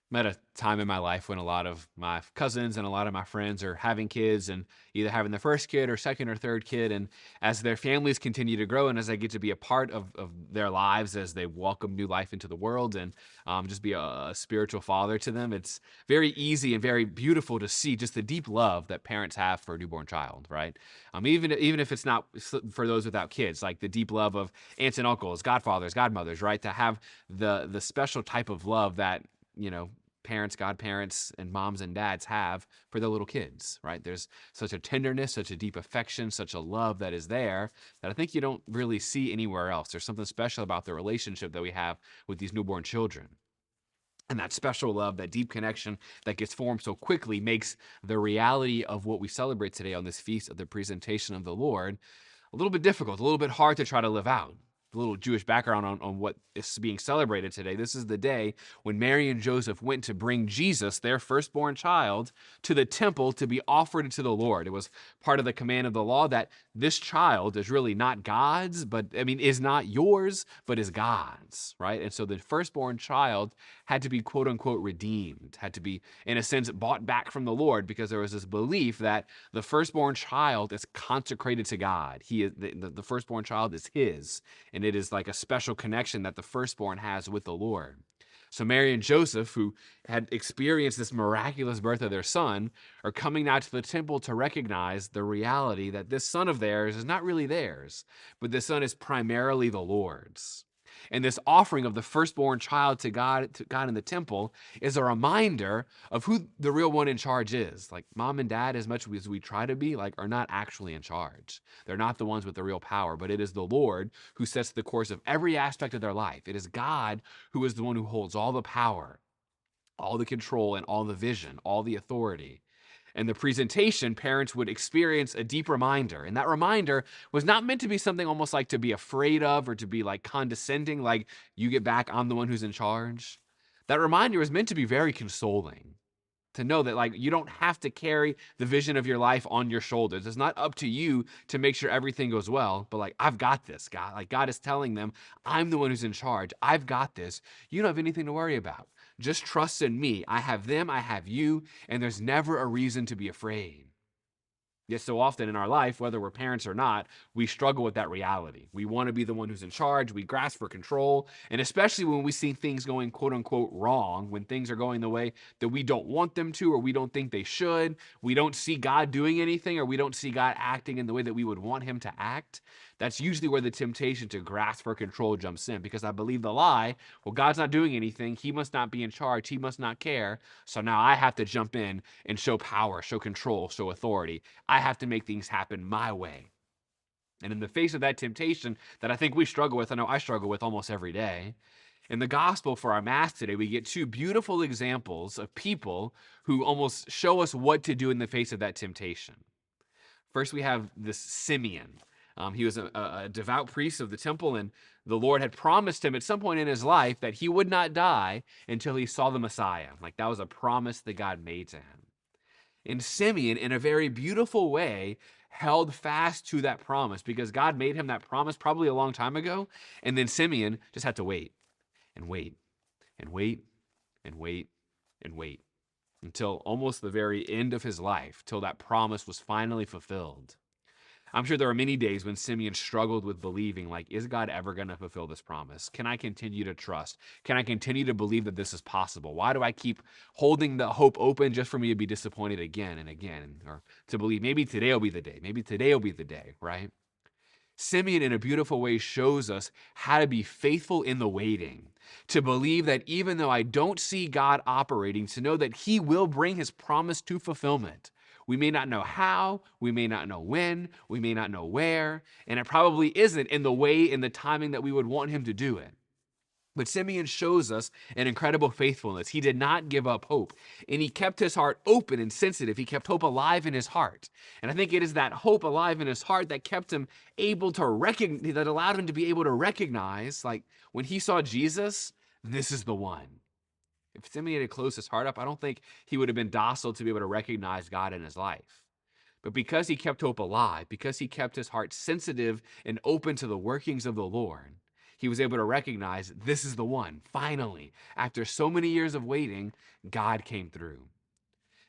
I'm at a time in my life when a lot of my cousins and a lot of my friends are having kids and either having their first kid or second or third kid. And as their families continue to grow and as I get to be a part of their lives as they welcome new life into the world and just be a spiritual father to them, it's very easy and very beautiful to see just the deep love that parents have for a newborn child, right? Even if it's not for those without kids, like the deep love of aunts and uncles, godfathers, godmothers, right? To have the special type of love that parents, godparents, and moms and dads have for their little kids, right? There's such a tenderness, such a deep affection, such a love that is there that I think you don't really see anywhere else. There's something special about the relationship that we have with these newborn children. And that special love, that deep connection that gets formed so quickly makes the reality of what we celebrate today on this feast of the presentation of the Lord a little bit difficult, a little bit hard to try to live out. A little Jewish background on what is being celebrated today. This is the day when Mary and Joseph went to bring Jesus, their firstborn child, to the temple to be offered to the Lord. It was part of the command of the law that this child is really not God's, is not yours, but is God's, right? And so the firstborn child had to be quote unquote redeemed, had to be, in a sense, bought back from the Lord because there was this belief that the firstborn child is consecrated to God. He is the firstborn child is his, and it is like a special connection that the firstborn has with the Lord. So Mary and Joseph, who had experienced this miraculous birth of their son, are coming now to the temple to recognize the reality that this son of theirs is not really theirs, but this son is primarily the Lord's. And this offering of the firstborn child to God in the temple is a reminder of who the real one in charge is. Like mom and dad, as much as we try to be, like are not actually in charge. They're not the ones with the real power, but it is the Lord who sets the course of every aspect of their life. It is God who is the one who holds all the power, all the control, and all the vision, all the authority. And the presentation, parents would experience a deep reminder. And that reminder was not meant to be something almost like to be afraid of or to be like condescending, like you get back, I'm the one who's in charge. That reminder was meant to be very consoling. To know that like you don't have to carry the vision of your life on your shoulders. It's not up to you to make sure everything goes well, but like I've got this, God. Like God is telling them, I'm the one who's in charge. I've got this. You don't have anything to worry about. Just trust in me. I have them, I have you, and there's never a reason to be afraid. Yet so often in our life, whether we're parents or not, we struggle with that reality. We want to be the one who's in charge. We grasp for control. And especially when we see things going quote unquote wrong, when things are going the way that we don't want them to, or we don't think they should, we don't see God doing anything, or we don't see God acting in the way that we would want him to act. That's usually where the temptation to grasp for control jumps in, because I believe the lie, well, God's not doing anything. He must not be in charge. He must not care. So now I have to jump in and show power, show control, show authority. I have to make things happen my way. And in the face of that temptation that I think we struggle with, I know I struggle with almost every day, in the gospel for our Mass today, we get two beautiful examples of people who almost show us what to do in the face of that temptation. First, we have this Simeon. He was a devout priest of the temple, and the Lord had promised him at some point in his life that he would not die until he saw the Messiah. Like that was a promise that God made to him. And Simeon, in a very beautiful way, held fast to that promise because God made him that promise probably a long time ago. And then Simeon just had to wait and wait and wait and wait and wait until almost the very end of his life, till that promise was finally fulfilled. I'm sure there are many days when Simeon struggled with believing, like, is God ever going to fulfill this promise? Can I continue to trust? Can I continue to believe that this is possible? Why do I keep holding the hope open just for me to be disappointed again and again? Or to believe maybe today will be the day. Maybe today will be the day, right? Simeon, in a beautiful way, shows us how to be faithful in the waiting, to believe that even though I don't see God operating, to know that he will bring his promise to fulfillment. We may not know how, we may not know when, we may not know where, and it probably isn't in the way, in the timing that we would want him to do it. But Simeon shows us an incredible faithfulness. He did not give up hope, and he kept his heart open and sensitive. He kept hope alive in his heart. And I think it is that hope alive in his heart that kept him able to recognize, that allowed him to be able to recognize, like when he saw Jesus, this is the one. If Simeon had closed his heart up, I don't think he would have been docile to be able to recognize God in his life. But because he kept hope alive, because he kept his heart sensitive and open to the workings of the Lord, He was able to recognize this is the one. Finally, after so many years of waiting, God came through.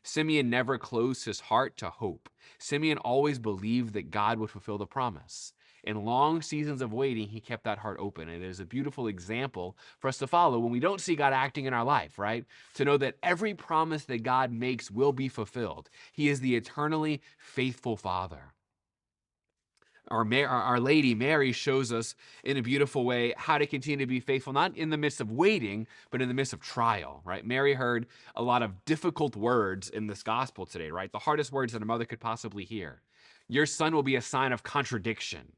Simeon never closed his heart to hope. Simeon always believed that God would fulfill the promise. In long seasons of waiting, he kept that heart open. And it is a beautiful example for us to follow when we don't see God acting in our life, right? To know that every promise that God makes will be fulfilled. He is the eternally faithful Father. Our Lady Mary shows us in a beautiful way how to continue to be faithful, not in the midst of waiting, but in the midst of trial, right? Mary heard a lot of difficult words in this gospel today, right? The hardest words that a mother could possibly hear. Your son will be a sign of contradiction.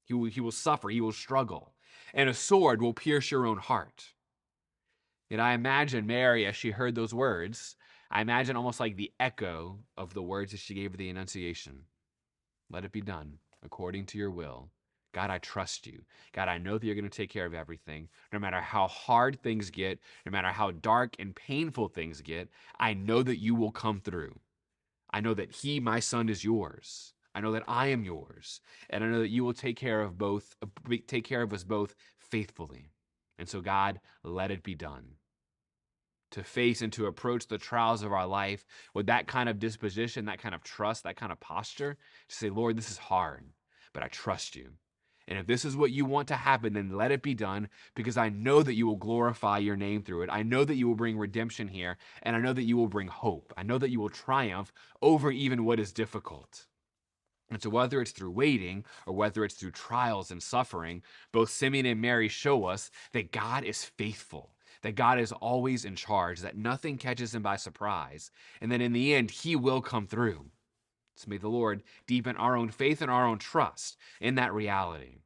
He will suffer, he will struggle, and a sword will pierce your own heart. Yet I imagine Mary, as she heard those words, I imagine almost like the echo of the words that she gave the Annunciation. Let it be done according to your will. God, I trust you. God, I know that you're going to take care of everything. No matter how hard things get, no matter how dark and painful things get, I know that you will come through. I know that he, my son, is yours. I know that I am yours. And I know that you will take care of us both faithfully. And so, God, let it be done. To face and to approach the trials of our life with that kind of disposition, that kind of trust, that kind of posture, to say, Lord, this is hard, but I trust you. And if this is what you want to happen, then let it be done, because I know that you will glorify your name through it. I know that you will bring redemption here, and I know that you will bring hope. I know that you will triumph over even what is difficult. And so whether it's through waiting or whether it's through trials and suffering, both Simeon and Mary show us that God is faithful, that God is always in charge, that nothing catches him by surprise, and that in the end, he will come through. So may the Lord deepen our own faith and our own trust in that reality,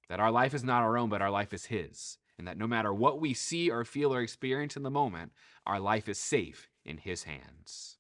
that our life is not our own, but our life is his, and that no matter what we see or feel or experience in the moment, our life is safe in his hands.